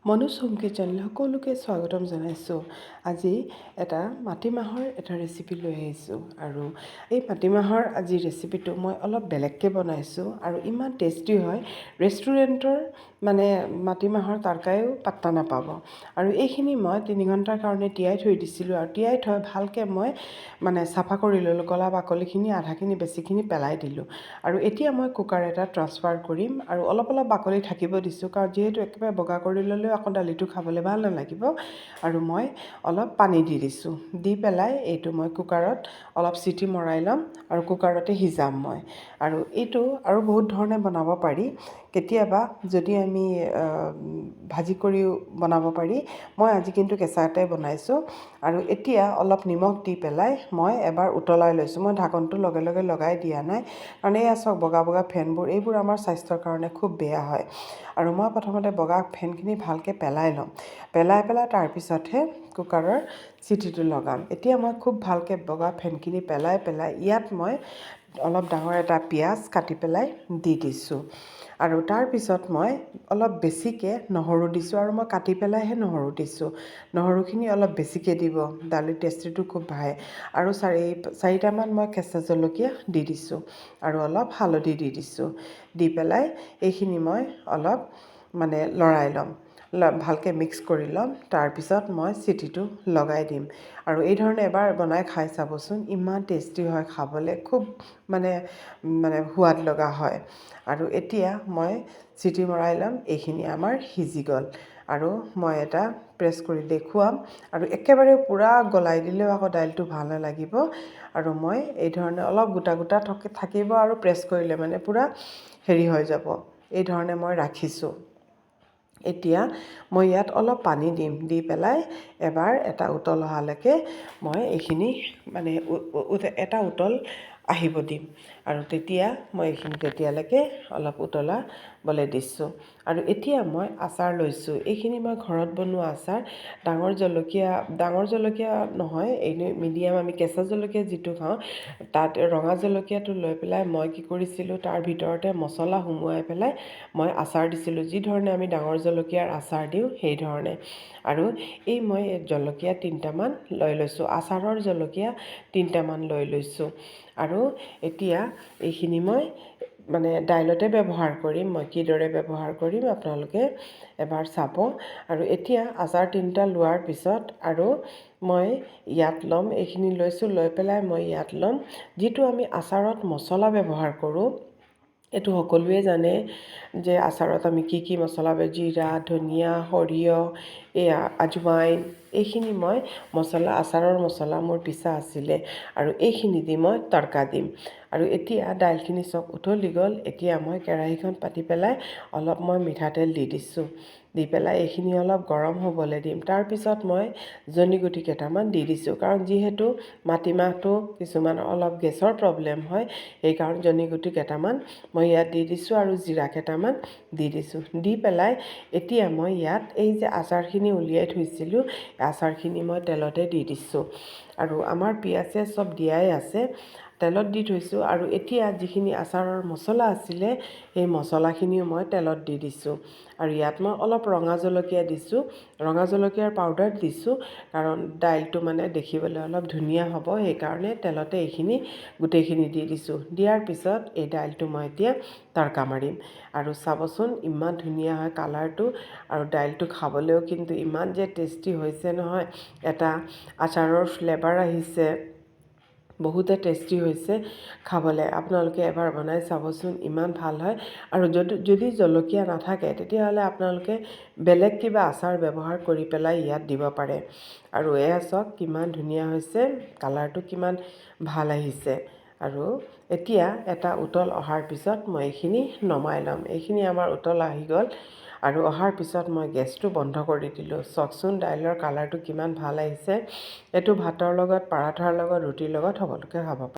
Manoj home কিটচেনলৈ সকলোকে স্বাগতম জনাইছোঁ। আজি এটা মাটিমাহৰ এটা ৰেচিপি লৈ আহিছোঁ আৰু এই মাটিমাহৰ আজি ৰেচিপিটো মই অলপ বেলেগকৈ বনাইছোঁ আৰু ইমান টেষ্টি হয়, ৰেষ্টুৰেণ্টৰ মানে মাটিমাহৰ তৰকাৰীও পাত্তা নাপাব। আৰু এইখিনি মই 3 ঘণ্টাৰ কাৰণে তিয়াই থৈ দিছিলোঁ আৰু তিয়াই থৈ ভালকৈ মই মানে চাফা কৰি ল'লোঁ, গলা বাকলিখিনি আধাখিনি বেছিখিনি পেলাই দিলোঁ। আৰু এতিয়া মই কুকাৰ এটাত ট্ৰান্সফাৰ কৰিম আৰু অলপ অলপ বাকলি থাকিব দিছোঁ, কাৰণ যিহেতু একেবাৰে বগা কৰি ল'লেও আকৌ দালিটো খাবলৈ ভাল নালাগিব। আৰু মই অলপ পানী দি দিছোঁ, দি পেলাই এইটো মই কুকাৰত অলপ চিটি মৰাই ল'ম আৰু কুকাৰতে সিজাম মই। আৰু এইটো আৰু বহুত ধৰণে বনাব পাৰি, কেতিয়াবা যদি আমি ভাজি কৰিও বনাব পাৰি। মই আজি কিন্তু কেঁচাতে বনাইছোঁ। আৰু এতিয়া অলপ নিমখ দি পেলাই মই এবাৰ উতলাই লৈছোঁ। মই ঢাকনটো লগে লগে লগাই দিয়া নাই, কাৰণ এয়া চাওক বগা বগা ফেনবোৰ, এইবোৰ আমাৰ স্বাস্থ্যৰ কাৰণে খুব বেয়া হয়। আৰু মই প্ৰথমতে বগা ফেনখিনি ভালকৈ পেলাই ল'ম, পেলাই তাৰপিছতহে কুকাৰৰ চিটিটো লগাম। এতিয়া মই খুব ভালকৈ বগা ফেনখিনি পেলাই ইয়াত মই অলপ ডাঙৰ এটা পিঁয়াজ কাটি পেলাই দি দিছোঁ। আৰু তাৰপিছত মই অলপ বেছিকৈ নহৰু দিছোঁ, আৰু মই কাটি পেলাইহে নহৰু দিছোঁ। নহৰুখিনি অলপ বেছিকৈ দিব, দালিৰ টেষ্টিটো খুব ভাল। আৰু 4-5টামান মই কেঁচা জলকীয়া দি দিছোঁ আৰু অলপ হালধি দি দিছোঁ। দি পেলাই এইখিনি মই অলপ মানে লৰাই ল'ম, ভালকৈ মিক্স কৰি ল'ম। তাৰপিছত মই চিটিটো লগাই দিম। আৰু এই ধৰণে এবাৰ বনাই খাই চাবচোন, ইমান টেষ্টি হয় খাবলৈ, খুব মানে সোৱাদ লগা হয়। আৰু এতিয়া মই চিটি মৰাই ল'ম, এইখিনি আমাৰ সিজি গ'ল। আৰু মই এটা প্ৰেছ কৰি দেখুৱাম, আৰু একেবাৰে পূৰা গলাই দিলেও আকৌ দাইলটো ভাল নালাগিব। আৰু মই এই ধৰণে অলপ গোটা গোটা থাকিব, আৰু প্ৰেছ কৰিলে মানে পূৰা হেৰি হৈ যাব। এই ধৰণে মই ৰাখিছোঁ। এতিয়া মই ইয়াত অলপ পানী দিম, দি পেলাই এবাৰ এটা উতল অহালৈকে মই এইখিনি মানে এটা উতল আহিব দিম। আৰু তেতিয়া মই এইখিনি তেতিয়ালৈকে অলপ উতলাবলৈ দিছোঁ। আৰু এতিয়া মই আচাৰ লৈছোঁ, এইখিনি মই ঘৰত বনোৱা আচাৰ। ডাঙৰ জলকীয়া নহয়, এনেই মিডিয়াম আমি কেঁচা জলকীয়া যিটো খাওঁ, তাত ৰঙা জলকীয়াটো লৈ পেলাই মই কি কৰিছিলোঁ, তাৰ ভিতৰতে মছলা সুমুৱাই পেলাই মই আচাৰ দিছিলোঁ, যি ধৰণে আমি ডাঙৰ জলকীয়াৰ আচাৰ দিওঁ সেই ধৰণে। আৰু এই মই জলকীয়া 3টামান লৈ লৈছোঁ, আচাৰৰ জলকীয়া 3টামান লৈ লৈছোঁ। আৰু এতিয়া এইখিনি মই মানে দাইলতে ব্যৱহাৰ কৰিম, মই কিদৰে ব্যৱহাৰ কৰিম আপোনালোকে এবাৰ চাব। আৰু এতিয়া আচাৰ 3টা লোৱাৰ পিছত আৰু মই ইয়াত ল'ম, এইখিনি লৈছোঁ, লৈ পেলাই মই ইয়াত ল'ম যিটো আমি আচাৰত মছলা ব্যৱহাৰ কৰোঁ। এইটো সকলোৱে জানে যে আচাৰত আমি কি মছলা, জিৰা, ধনিয়া, সৰিয়হ, এয়া আজৱাইন, এইখিনি মই আচাৰৰ মছলা মোৰ পিছা আছিলে, আৰু এইখিনি দি মই তৰকা দিম। আৰু এতিয়া দাইলখিনি চব উতলি গ'ল। এতিয়া মই কেৰাহীখন পাতি পেলাই অলপ মই মিঠাতেল দি দিছোঁ, দি পেলাই এইখিনি অলপ গৰম হ'বলৈ দিম। তাৰপিছত মই জনিগুটি কেইটামান দি দিছোঁ, কাৰণ যিহেতু মাটিমাহটো কিছুমানৰ অলপ গেছৰ প্ৰব্লেম হয়, সেইকাৰণে জনিগুটি কেইটামান মই ইয়াত দি দিছোঁ, আৰু জিৰা কেইটামান দি দিছোঁ। দি পেলাই এতিয়া মই ইয়াত এই যে আচাৰখিনি উলিয়াই থৈছিলোঁ, আচাৰখিনি মই তেলতে দি দিছোঁ। আৰু আমাৰ পিঁয়াজ চব দিয়াই আছে, তেলত দি থৈছোঁ। আৰু এতিয়া যিখিনি আচাৰৰ মছলা আছিলে, সেই মছলাখিনিও মই তেলত দি দিছোঁ। আৰু ইয়াত মই অলপ ৰঙা জলকীয়া দিছোঁ, ৰঙা জলকীয়াৰ পাউডাৰ দিছোঁ, কাৰণ দাইলটো মানে দেখিবলৈ অলপ ধুনীয়া হ'ব, সেইকাৰণে তেলতে এইখিনি গোটেইখিনি দি দিছোঁ। দিয়াৰ পিছত এই দাইলটো মই এতিয়া তৰকা মাৰিম। আৰু চাবচোন ইমান ধুনীয়া হয় কালাৰটো, আৰু দাইলটো খাবলৈও কিন্তু ইমান যে টেষ্টি হৈছে নহয়, এটা আচাৰৰ ফ্লেভাৰ আহিছে, বহুতে টেষ্টি হৈছে খাবলৈ। আপোনালোকে এবাৰ বনাই চাবচোন, ইমান ভাল হয়। আৰু যদি জলকীয়া নাথাকে, তেতিয়াহ'লে আপোনালোকে বেলেগ কিবা আচাৰ ব্যৱহাৰ কৰি পেলাই ইয়াত দিব পাৰে। আৰু এয়া চাওক কিমান ধুনীয়া হৈছে, কালাৰটো কিমান ভাল আহিছে। আৰু এতিয়া এটা উতল অহাৰ পিছত মই এইখিনি নমাই ল'ম। এইখিনি আমাৰ উতল আহি গ'ল, আৰু অহাৰ পিছত মই গেছটো বন্ধ কৰি দিলোঁ। চাওকচোন দাইলৰ কালাৰটো কিমান ভাল আহিছে। এইটো ভাতৰ লগত, পৰাঠাৰ লগত, ৰুটিৰ লগত সকলোকে খাব পাৰে।